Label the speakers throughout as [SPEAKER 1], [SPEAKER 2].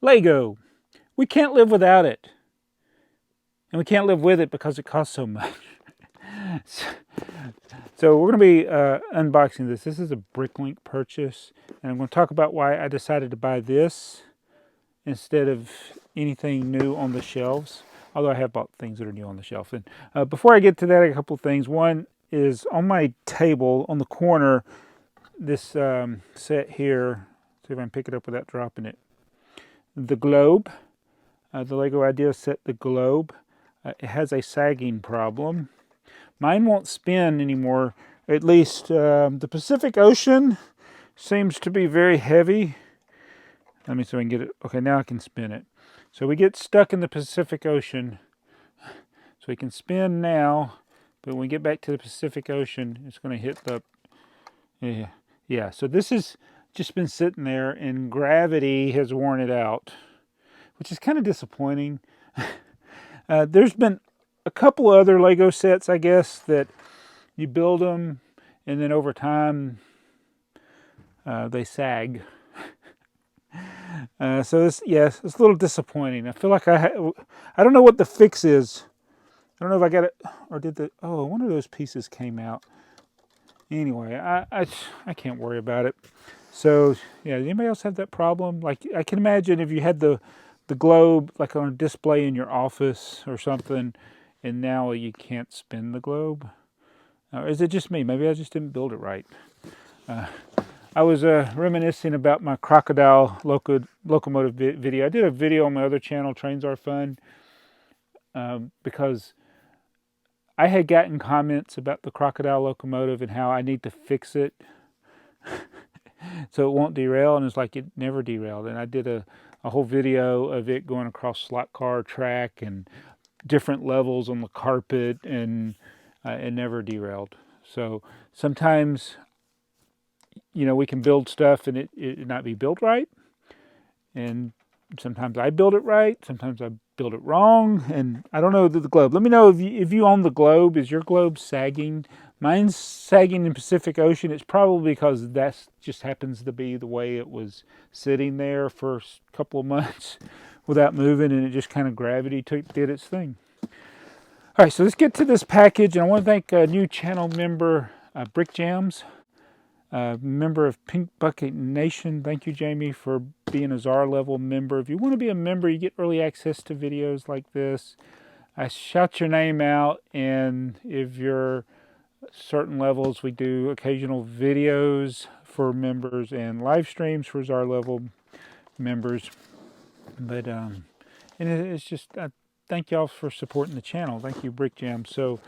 [SPEAKER 1] Lego. We can't live without it. And we can't live with it because it costs so much. So we're going to be unboxing this. This is a Bricklink purchase. And I'm going to talk about why I decided to buy this instead of anything new on the shelves. Although I have bought things that are new on the shelf. And before I get to that, a couple of things. One is on my table on the corner, this set here. See if I can pick it up without dropping it. The globe. The Lego Idea set, the globe. It has a sagging problem. Mine won't spin anymore. At least the Pacific Ocean seems to be very heavy. Let me see if I can get it. Okay, now I can spin it. So we get stuck in the Pacific Ocean. So we can spin now, but when we get back to the Pacific Ocean, it's going to hit the... Yeah, so this has just been sitting there and gravity has worn it out, which is kind of disappointing. There's been a couple other Lego sets, I guess, that you build them and then over time they sag. So this, yes, it's a little disappointing. I feel like I don't know what the fix is. I don't know if I got it or did the, oh, one of those pieces came out. Anyway, I can't worry about it. So yeah, does anybody else have that problem? Like I can imagine if you had the globe like on a display in your office or something, and now you can't spin the globe. Or is it just me? Maybe I just didn't build it right. I was reminiscing about my crocodile locomotive video. I did a video on my other channel, Trains Are Fun, because I had gotten comments about the crocodile locomotive and how I need to fix it so it won't derail, and it's like it never derailed. And I did a whole video of it going across slot car track and different levels on the carpet, and it never derailed. So sometimes, you know, we can build stuff and it not be built right, and sometimes I build it right, sometimes I build it wrong, and I don't know the globe. Let me know if you own the globe. Is your globe sagging? Mine's sagging in Pacific Ocean. It's probably because that just happens to be the way it was sitting there for a couple of months without moving, and it just kind of gravity did its thing. All right, so let's get to this package, and I want to thank a new channel member, BrickTsar, member of Pink Bucket Nation. Thank you, Jamie, for being a czar level member. If you want to be a member, you get early access to videos like this. I shout your name out, and if you're certain levels, we do occasional videos for members and live streams for czar level members. But and it's just thank y'all for supporting the channel. Thank you, BrickTsar. So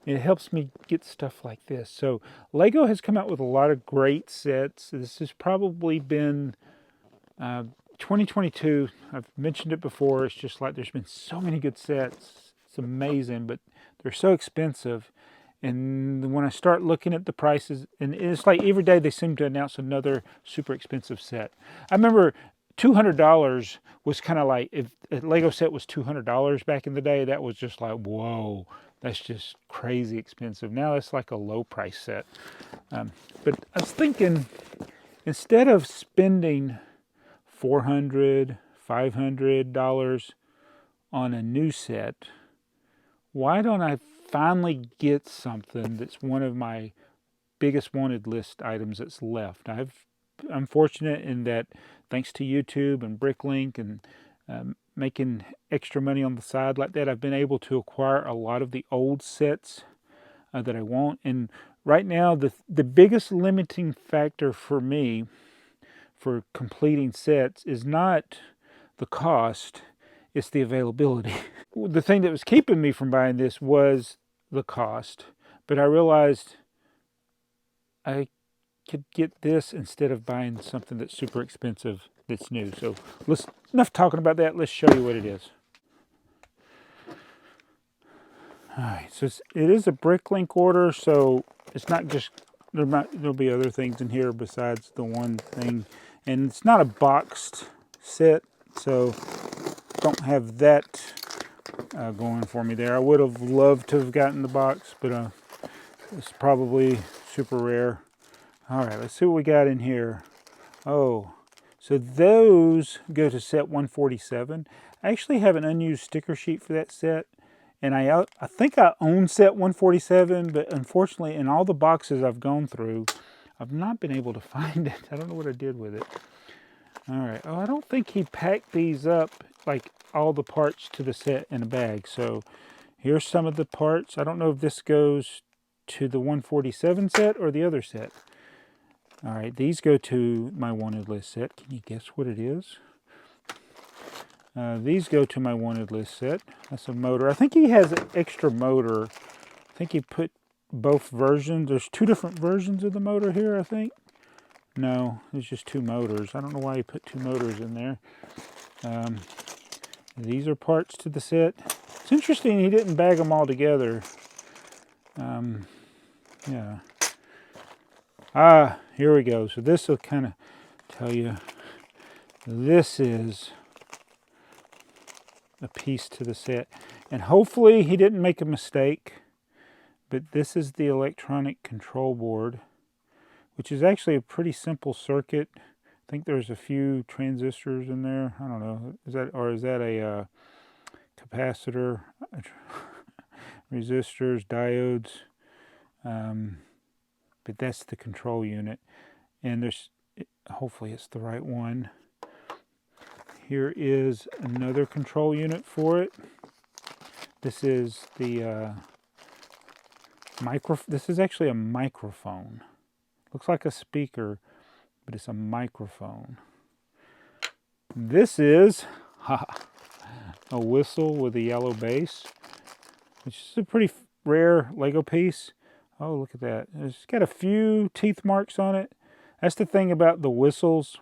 [SPEAKER 1] it helps me get stuff like this. So Lego has come out with a lot of great sets. This has probably been 2022. I've mentioned it before. It's just like there's been so many good sets. It's amazing, but they're so expensive. And when I start looking at the prices, and it's like every day they seem to announce another super expensive set. I remember $200 was kind of like, if a Lego set was $200 back in the day, that was just like, whoa, that's just crazy expensive. Now it's like a low price set. But I was thinking, instead of spending $400, $500 on a new set, why don't I finally get something that's one of my biggest wanted list items that's left? I'm fortunate in that, thanks to YouTube and Bricklink and making extra money on the side like that, I've been able to acquire a lot of the old sets that I want. And right now, the biggest limiting factor for me for completing sets is not the cost, it's the availability. The thing that was keeping me from buying this was the cost, but I realized I could get this instead of buying something that's super expensive that's new. So enough talking about that. Let's show you what it is. All right, so it is a Bricklink order, so it's not just, there'll be other things in here besides the one thing, and it's not a boxed set, so don't have that going for me there. I would have loved to have gotten the box, but it's probably super rare. All right, let's see what we got in here. Oh, So those go to set 147. I actually have an unused sticker sheet for that set. And I think I own set 147, but unfortunately in all the boxes I've gone through, I've not been able to find it. I don't know what I did with it. All right. Oh, I don't think he packed these up, like all the parts to the set in a bag. So here's some of the parts. I don't know if this goes to the 147 set or the other set. All right. These go to my wanted list set. Can you guess what it is? These go to my wanted list set. That's a motor. I think he has an extra motor. I think he put both versions. There's two different versions of the motor here, I think. No, there's just two motors. I don't know why he put two motors in there. These are parts to the set. It's interesting he didn't bag them all together. Yeah. Here we go. So this will kind of tell you. This is a piece to the set, and hopefully he didn't make a mistake, but this is the electronic control board, which is actually a pretty simple circuit. I think there's a few transistors in there. I don't know, is that a capacitor, resistors, diodes, but that's the control unit, and hopefully it's the right one. Here is another control unit for it. This is the This is actually a microphone. Looks like a speaker, but it's a microphone. This is a whistle with a yellow base, which is a pretty rare Lego piece. Oh, look at that! It's got a few teeth marks on it. That's the thing about the whistles.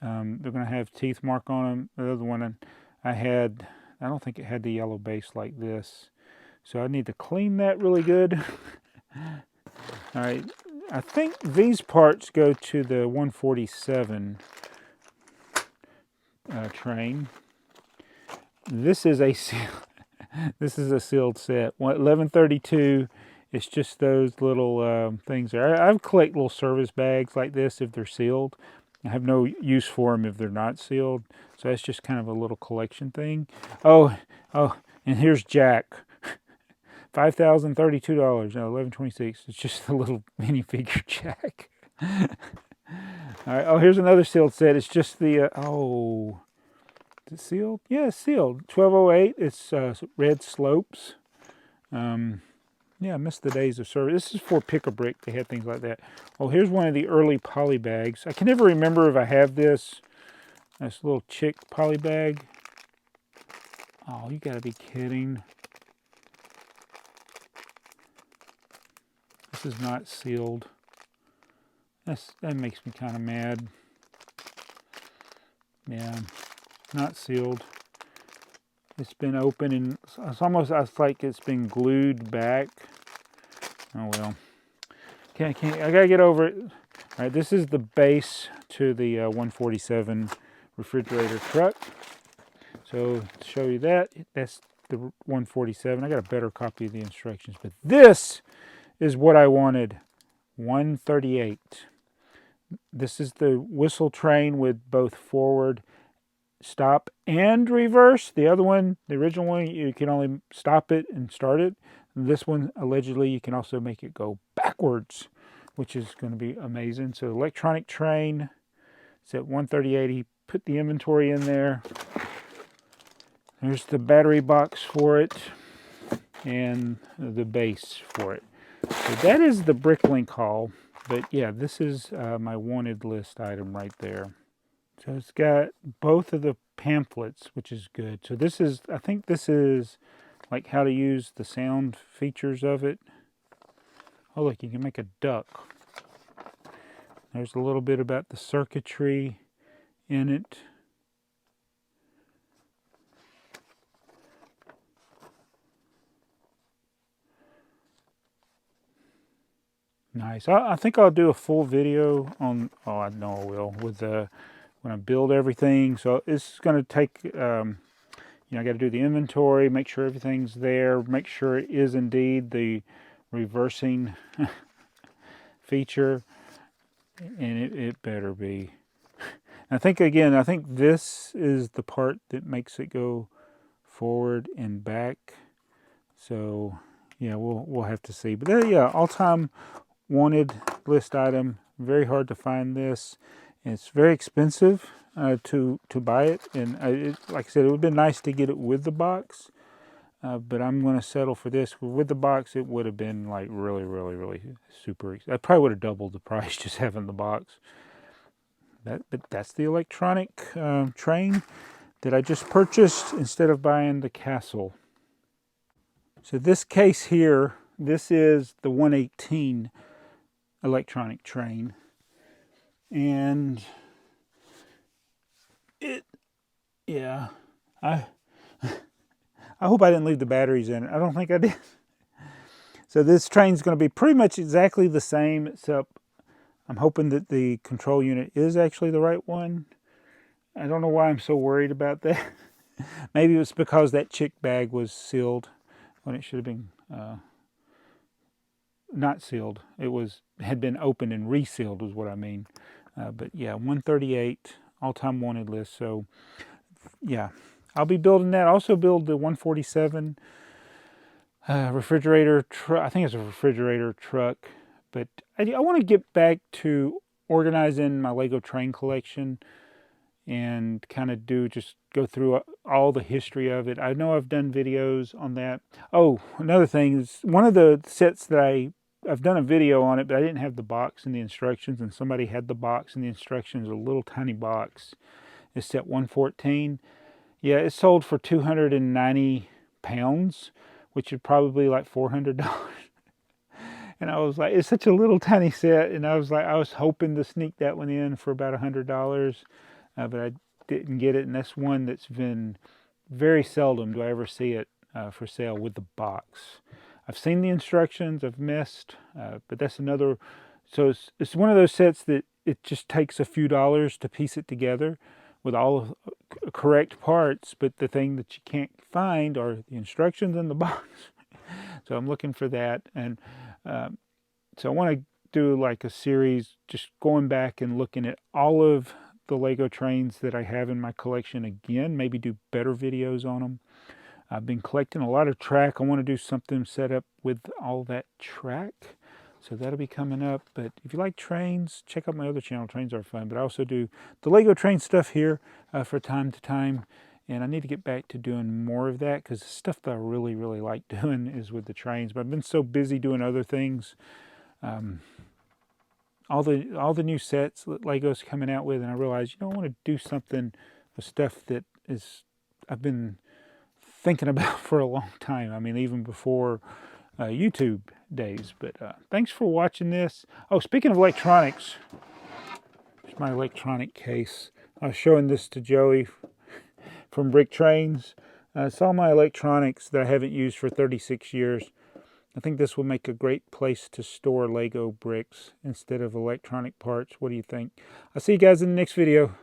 [SPEAKER 1] They're going to have teeth mark on them. The other one I had, I don't think it had the yellow base like this. So I need to clean that really good. All right, I think these parts go to the 147 train. This is a sealed set. 1132. It's just those little things there. I've collect little service bags like this if they're sealed. I have no use for them if they're not sealed. So that's just kind of a little collection thing. Oh, and here's Jack. $5,032. No, $1,126. It's just a little minifigure Jack. All right. Oh, here's another sealed set. It's just the, is it sealed? Yeah, it's sealed. 1208. It's red slopes. Yeah, I missed the days of service. This is for Pick-a-Brick. They had things like that. Oh, here's one of the early poly bags. I can never remember if I have this. This little chick poly bag. Oh, you gotta be kidding. This is not sealed. That makes me kind of mad. Yeah, not sealed. It's been open and it's almost like it's been glued back. Oh well. I gotta get over it. All right, this is the base to the 147 refrigerator truck. So to show you that, that's the 147. I got a better copy of the instructions, but this is what I wanted. 138. This is the whistle train with both forward, stop, and reverse. The other one, the original one, you can only stop it and start it. This one, allegedly, you can also make it go backwards, which is going to be amazing. So electronic train, it's at 138. He put the inventory in there. There's the battery box for it and the base for it. So that is the Bricklink haul. But yeah, this is my wanted list item right there. So it's got both of the pamphlets, which is good. So this is, I think this is like how to use the sound features of it. Oh look, you can make a duck. There's a little bit about the circuitry in it. Nice. I think I'll do a full video on, oh, I know I will, with when I build everything. So it's going to take, you know, I got to do the inventory, make sure everything's there, make sure it is indeed the reversing feature, and it better be. I think, again, I think this is the part that makes it go forward and back. So, yeah, we'll have to see. But there, yeah, all-time wanted list item. Very hard to find this. And it's very expensive to buy it. And like I said, it would have been nice to get it with the box. But I'm going to settle for this. With the box, it would have been like really, really, really super. I probably would have doubled the price just having the box. But that's the electronic train that I just purchased instead of buying the Cassville. So this case here, this is the 118 electronic train. And yeah, I hope I didn't leave the batteries in it. I don't think I did. So this train's going to be pretty much exactly the same, except I'm hoping that the control unit is actually the right one. I don't know why I'm so worried about that. Maybe it was because that chick bag was sealed when it should have been not sealed. It had been opened and resealed was what I mean. But yeah, 138 all-time wanted list. So yeah, I'll be building that. Also build the 147 refrigerator truck. I think it's a refrigerator truck. But I want to get back to organizing my Lego train collection and kind of just go through all the history of it. I know I've done videos on that. Oh, another thing is one of the sets that I've done a video on it, but I didn't have the box and the instructions, and somebody had the box and the instructions, a little tiny box. It's set 114. Yeah, it sold for 290 pounds, which is probably like $400. And I was like, it's such a little tiny set, and I was hoping to sneak that one in for about $100. But I didn't get it, and that's one that's been very seldom do I ever see it for sale with the box. I've seen the instructions, I've missed, but that's another. So it's one of those sets that it just takes a few dollars to piece it together with all of correct parts, but the thing that you can't find are the instructions in the box. So I'm looking for that, and so I want to do like a series just going back and looking at all of the Lego trains that I have in my collection again, maybe do better videos on them. I've been collecting a lot of track. I want to do something set up with all that track. So that'll be coming up. But if you like trains, check out my other channel. Trains are fun. But I also do the Lego train stuff here for time to time. And I need to get back to doing more of that because the stuff that I really, really like doing is with the trains. But I've been so busy doing other things. All the new sets that Lego's coming out with, and I realized, I want to do something with stuff that I've been thinking about for a long time. I mean, even before YouTube days. But thanks for watching this. Oh, speaking of electronics, here's my electronic case. I was showing this to Joey from Brick Trains. It's all my electronics that I haven't used for 36 years. I think this will make a great place to store Lego bricks instead of electronic parts. What do you think? I'll see you guys in the next video.